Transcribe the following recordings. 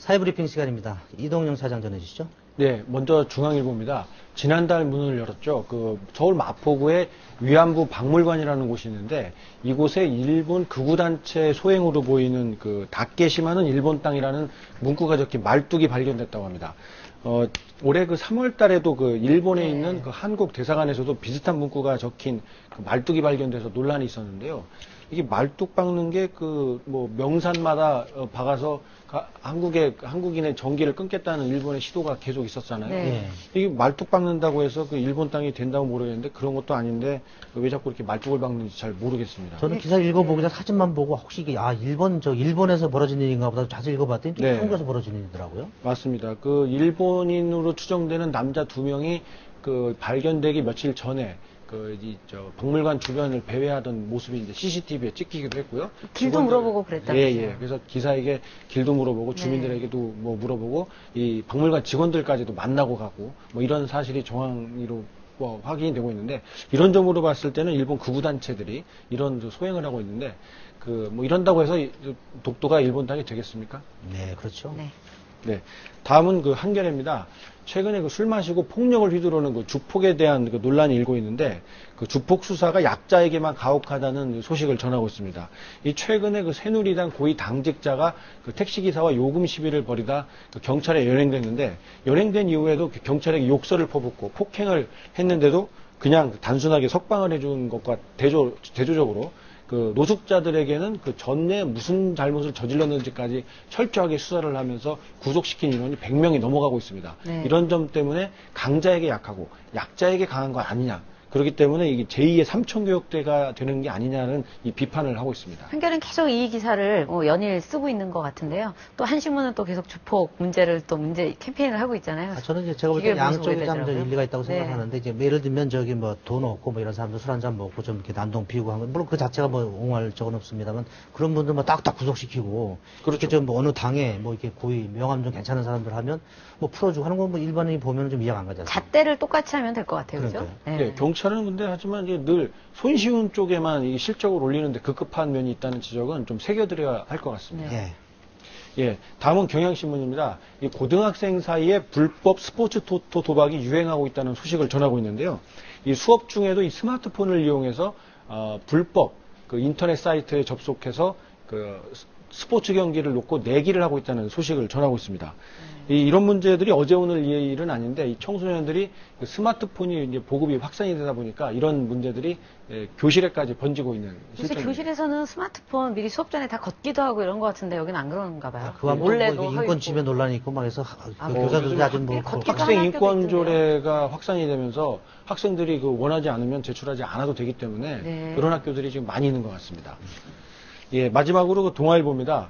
사회브리핑 시간입니다. 이동영 사장 전해주시죠. 네, 먼저 중앙일보입니다. 지난달 문을 열었죠. 서울 마포구에 위안부 박물관이라는 곳이 있는데 이곳에 일본 극우단체 소행으로 보이는 다케시마는 일본 땅이라는 문구가 적힌 말뚝이 발견됐다고 합니다. 올해 3월 달에도 일본에 있는 한국 대사관에서도 비슷한 문구가 적힌 말뚝이 발견돼서 논란이 있었는데요. 이게 말뚝 박는 게 명산마다 박아서 한국인의 전기를 끊겠다는 일본의 시도가 계속 있었잖아요. 네. 이게 말뚝 박는다고 해서 일본 땅이 된다고 모르겠는데 그런 것도 아닌데 왜 자꾸 이렇게 말뚝을 박는지 잘 모르겠습니다. 저는 기사 읽어보고 그냥 사진만 보고 혹시 이게 일본에서 벌어진 일인가 보다 자세히 읽어봤더니 또 한국에서 벌어진 일이더라고요. 맞습니다. 일본인으로 추정되는 남자 2명이 발견되기 며칠 전에 박물관 주변을 배회하던 모습이 이제 CCTV에 찍히기도 했고요. 길도 물어보고 그랬다면서요. 예. 그래서 기사에게 길도 물어보고 주민들에게도 물어보고 이 박물관 직원들까지도 만나고 가고 이런 사실이 정황으로 확인이 되고 있는데 이런 점으로 봤을 때는 일본 극우단체들이 이런 소행을 하고 있는데 이런다고 해서 독도가 일본 땅이 되겠습니까? 네, 그렇죠. 네. 다음은 한겨레입니다. 최근에 술 마시고 폭력을 휘두르는 주폭에 대한 논란이 일고 있는데 주폭 수사가 약자에게만 가혹하다는 소식을 전하고 있습니다. 최근에 새누리당 고위 당직자가 택시기사와 요금 시비를 벌이다 경찰에 연행됐는데 연행된 이후에도 경찰에게 욕설을 퍼붓고 폭행을 했는데도 그냥 단순하게 석방을 해준 것과 대조적으로 노숙자들에게는 전에 무슨 잘못을 저질렀는지까지 철저하게 수사를 하면서 구속시킨 인원이 100명이 넘어가고 있습니다. 네. 이런 점 때문에 강자에게 약하고 약자에게 강한 거 아니냐. 그렇기 때문에 이게 제2의 삼천교육대가 되는 게 아니냐는 이 비판을 하고 있습니다. 한겨레는 계속 이 기사를 연일 쓰고 있는 것 같은데요. 또 한신문은 또 계속 주폭 문제 캠페인을 하고 있잖아요. 저는 제가 볼 때 양쪽에 참 일리가 있다고 네. 생각하는데 예를 들면 돈 없고 이런 사람들 술 한잔 먹고 좀 이렇게 난동 피우고 하는 건 물론 그 자체가 옹호할 적은 없습니다만 그런 분들 딱딱 구속시키고 그렇죠. 이렇게 어느 당에 이렇게 고위 명함 좀 괜찮은 사람들 하면 풀어주고 하는 건 일반인이 보면 좀 이해가 안 가잖아요. 잣대를 똑같이 하면 될 것 같아요. 그렇죠? 네, 경찰은 근데 하지만 늘 손쉬운 쪽에만 실적을 올리는데 급급한 면이 있다는 지적은 좀 새겨드려야 할 것 같습니다. 네. 예, 다음은 경향신문입니다. 이 고등학생 사이에 불법 스포츠 토토 도박이 유행하고 있다는 소식을 전하고 있는데요. 이 수업 중에도 이 스마트폰을 이용해서 불법 인터넷 사이트에 접속해서 스포츠 경기를 놓고 내기를 하고 있다는 소식을 전하고 있습니다. 이런 문제들이 어제 오늘 일은 아닌데 이 청소년들이 스마트폰이 이제 보급이 확산이 되다 보니까 이런 문제들이 교실에까지 번지고 있는 요새 교실에서는 스마트폰 미리 수업 전에 다 걷기도 하고 이런 것 같은데 여기는 안 그런가 봐요. 그와 몰래도 인권 침해 논란이 있고 해서 교사들이 아주 학생 인권 조례가 확산이 되면서 학생들이 원하지 않으면 제출하지 않아도 되기 때문에 그런 학교들이 지금 많이 있는 것 같습니다. 예, 마지막으로 동아일보입니다.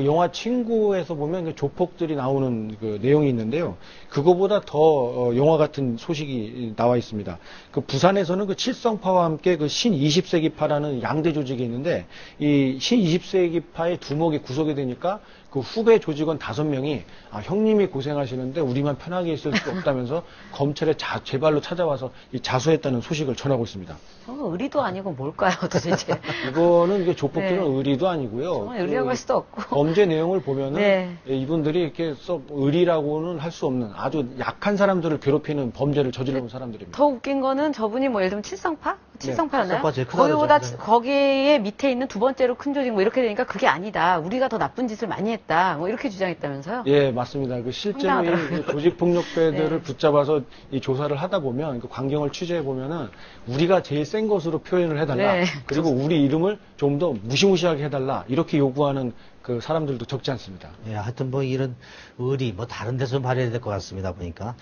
영화 친구에서 보면 조폭들이 나오는 내용이 있는데요. 그거보다 더 영화 같은 소식이 나와 있습니다. 부산에서는 칠성파와 함께 신 20세기파라는 양대 조직이 있는데 이 신 20세기파의 두목이 구속이 되니까 후배 조직원 5명이 형님이 고생하시는데 우리만 편하게 있을 수 없다면서 검찰에 제발로 찾아와서 자수했다는 소식을 전하고 있습니다. 의리도 아니고 뭘까요, 도대체? 이거는 조폭들은 의리도 아니고요. 의리라고 할 수도 없고. 범죄 내용을 보면은 이분들이 이렇게 의리라고는 할 수 없는 아주 약한 사람들을 괴롭히는 범죄를 저지르는 사람들입니다. 더 웃긴 거는 저분이 예를 들면 칠성파? 칠성파였나요? 거기보다 거기에 밑에 있는 두 번째로 큰 조직 이렇게 되니까 그게 아니다. 우리가 더 나쁜 짓을 많이 했다. 이렇게 주장했다면서요? 예, 맞습니다. 실제로 이 조직폭력배들을 붙잡아서 이 조사를 하다 보면 광경을 취재해 보면은 우리가 제일 센 것으로 표현을 해달라. 그리고 우리 이름을 좀 더 무시무시하게 해달라. 이렇게 요구하는 사람들도 적지 않습니다. 예, 하여튼 이런 의리 다른 데서 발휘해야 될 것 같습니다. 보니까.